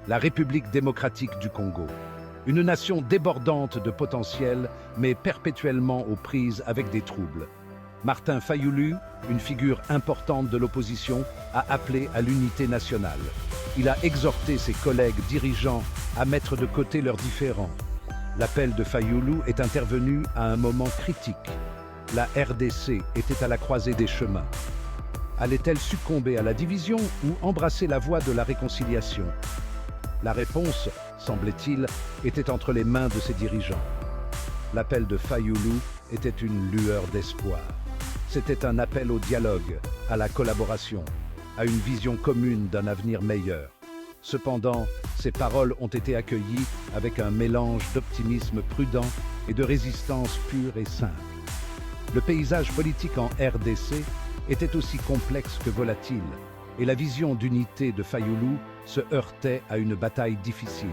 la République démocratique du Congo. Une nation débordante de potentiel, mais perpétuellement aux prises avec des troubles. Martin Fayulu, une figure importante de l'opposition, a appelé à l'unité nationale. Il a exhorté ses collègues dirigeants à mettre de côté leurs différends. L'appel de Fayulu est intervenu à un moment critique. La RDC était à la croisée des chemins. Allait-elle succomber à la division ou embrasser la voie de la réconciliation? La réponse, semblait-il, était entre les mains de ses dirigeants. L'appel de Fayulu était une lueur d'espoir. C'était un appel au dialogue, à la collaboration, à une vision commune d'un avenir meilleur. Cependant, ces paroles ont été accueillies avec un mélange d'optimisme prudent et de résistance pure et simple. Le paysage politique en RDC était aussi complexe que volatile, et la vision d'unité de Fayulu se heurtait à une bataille difficile.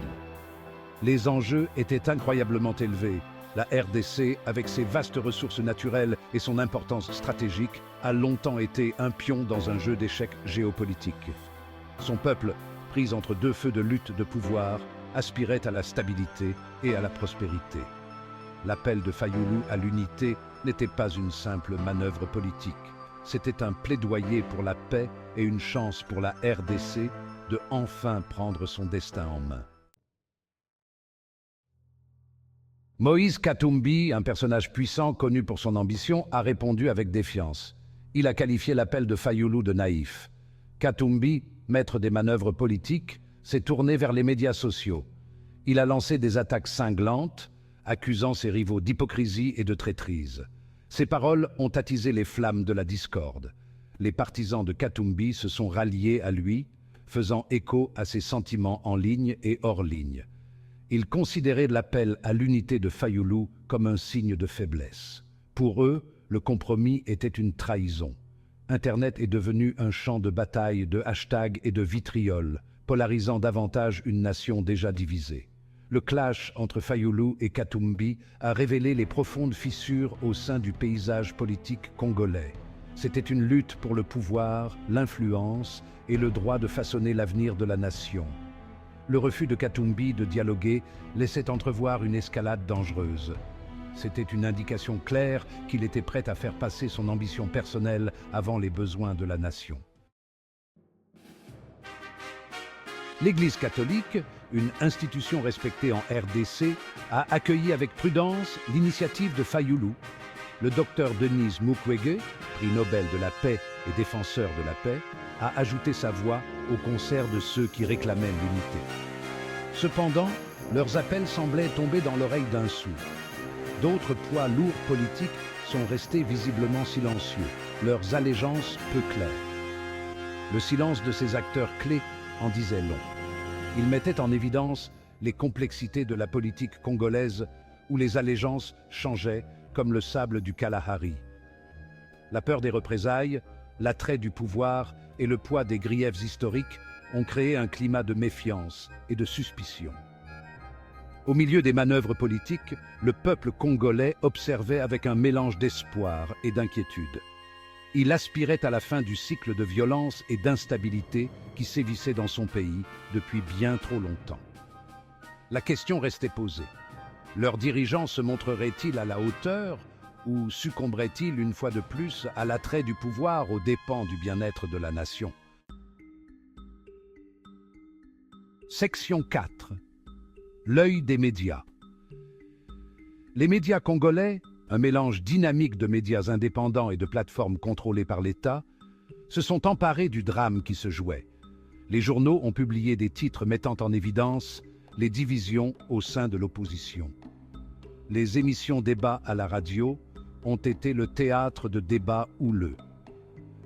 Les enjeux étaient incroyablement élevés. La RDC, avec ses vastes ressources naturelles et son importance stratégique, a longtemps été un pion dans un jeu d'échecs géopolitique. Son peuple, pris entre deux feux de lutte de pouvoir, aspirait à la stabilité et à la prospérité. L'appel de Fayulu à l'unité n'était pas une simple manœuvre politique. C'était un plaidoyer pour la paix et une chance pour la RDC de enfin prendre son destin en main. Moïse Katumbi, un personnage puissant connu pour son ambition, a répondu avec défiance. Il a qualifié l'appel de Fayulu de naïf. Katumbi, maître des manœuvres politiques, s'est tourné vers les médias sociaux. Il a lancé des attaques cinglantes, accusant ses rivaux d'hypocrisie et de traîtrise. Ses paroles ont attisé les flammes de la discorde. Les partisans de Katumbi se sont ralliés à lui, faisant écho à ses sentiments en ligne et hors ligne. Ils considéraient l'appel à l'unité de Fayulu comme un signe de faiblesse. Pour eux, le compromis était une trahison. Internet est devenu un champ de bataille de hashtags et de vitrioles, polarisant davantage une nation déjà divisée. Le clash entre Fayulu et Katumbi a révélé les profondes fissures au sein du paysage politique congolais. C'était une lutte pour le pouvoir, l'influence et le droit de façonner l'avenir de la nation. Le refus de Katumbi de dialoguer laissait entrevoir une escalade dangereuse. C'était une indication claire qu'il était prêt à faire passer son ambition personnelle avant les besoins de la nation. L'Église catholique, une institution respectée en RDC, a accueilli avec prudence l'initiative de Fayulu. Le docteur Denis Mukwege, prix Nobel de la paix et défenseur de la paix, a ajouté sa voix au concert de ceux qui réclamaient l'unité. Cependant, leurs appels semblaient tomber dans l'oreille d'un sourd. D'autres poids lourds politiques sont restés visiblement silencieux, leurs allégeances peu claires. Le silence de ces acteurs clés en disait long. Il mettait en évidence les complexités de la politique congolaise où les allégeances changeaient comme le sable du Kalahari. La peur des représailles, l'attrait du pouvoir et le poids des griefs historiques ont créé un climat de méfiance et de suspicion. Au milieu des manœuvres politiques, le peuple congolais observait avec un mélange d'espoir et d'inquiétude. Il aspirait à la fin du cycle de violence et d'instabilité qui sévissait dans son pays depuis bien trop longtemps. La question restait posée. Leurs dirigeants se montreraient-ils à la hauteur ou succomberaient-ils une fois de plus à l'attrait du pouvoir aux dépens du bien-être de la nation? Section 4. L'œil des médias. Les médias congolais, un mélange dynamique de médias indépendants et de plateformes contrôlées par l'État, se sont emparés du drame qui se jouait. Les journaux ont publié des titres mettant en évidence les divisions au sein de l'opposition. Les émissions débats à la radio ont été le théâtre de débats houleux.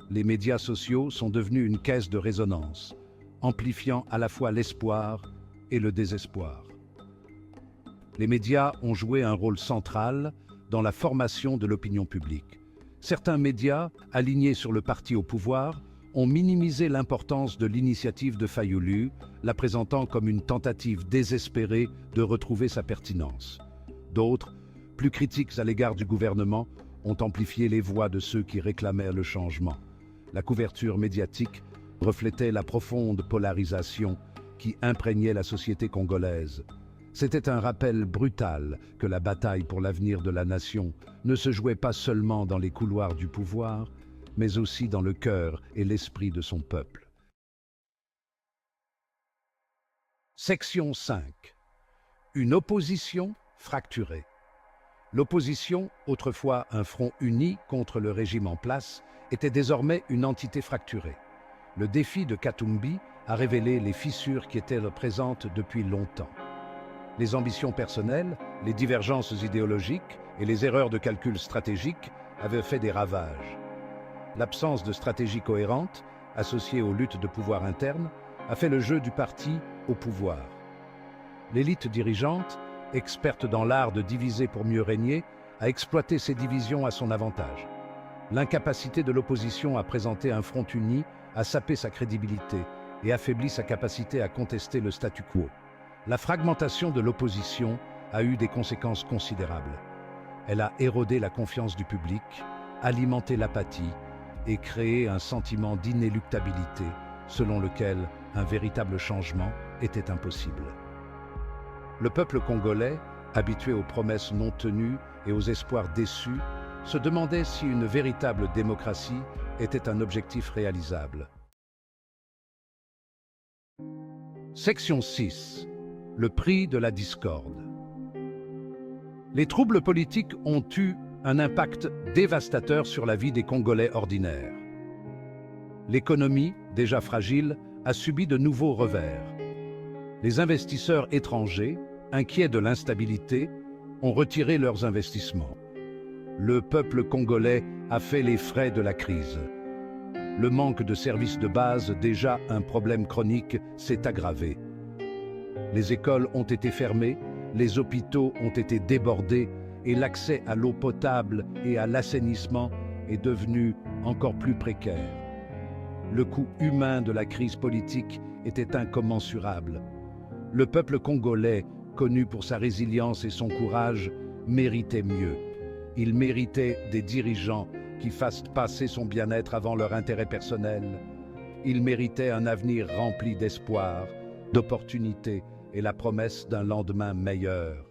Les médias sociaux sont devenus une caisse de résonance, amplifiant à la fois l'espoir et le désespoir. Les médias ont joué un rôle central dans la formation de l'opinion publique. Certains médias, alignés sur le parti au pouvoir, ont minimisé l'importance de l'initiative de Fayulu, la présentant comme une tentative désespérée de retrouver sa pertinence. D'autres, plus critiques à l'égard du gouvernement, ont amplifié les voix de ceux qui réclamaient le changement. La couverture médiatique reflétait la profonde polarisation qui imprégnaient la société congolaise. C'était un rappel brutal que la bataille pour l'avenir de la nation ne se jouait pas seulement dans les couloirs du pouvoir, mais aussi dans le cœur et l'esprit de son peuple. Section 5. Une opposition fracturée. L'opposition, autrefois un front uni contre le régime en place, était désormais une entité fracturée. Le défi de Katumbi a révélé les fissures qui étaient présentes depuis longtemps. Les ambitions personnelles, les divergences idéologiques et les erreurs de calcul stratégiques avaient fait des ravages. L'absence de stratégie cohérente, associée aux luttes de pouvoir internes, a fait le jeu du parti au pouvoir. L'élite dirigeante, experte dans l'art de diviser pour mieux régner, a exploité ces divisions à son avantage. L'incapacité de l'opposition à présenter un front uni a sapé sa crédibilité et affaibli sa capacité à contester le statu quo. La fragmentation de l'opposition a eu des conséquences considérables. Elle a érodé la confiance du public, alimenté l'apathie et créé un sentiment d'inéluctabilité selon lequel un véritable changement était impossible. Le peuple congolais, habitué aux promesses non tenues et aux espoirs déçus, se demandait si une véritable démocratie était un objectif réalisable. Section 6. Le prix de la discorde. Les troubles politiques ont eu un impact dévastateur sur la vie des Congolais ordinaires. L'économie, déjà fragile, a subi de nouveaux revers. Les investisseurs étrangers, inquiets de l'instabilité, ont retiré leurs investissements. Le peuple congolais a fait les frais de la crise. Le manque de services de base, déjà un problème chronique, s'est aggravé. Les écoles ont été fermées, les hôpitaux ont été débordés et l'accès à l'eau potable et à l'assainissement est devenu encore plus précaire. Le coût humain de la crise politique était incommensurable. Le peuple congolais, connu pour sa résilience et son courage, méritait mieux. Il méritait des dirigeants qui fassent passer son bien-être avant leur intérêt personnel. Il méritait un avenir rempli d'espoir, d'opportunités et la promesse d'un lendemain meilleur.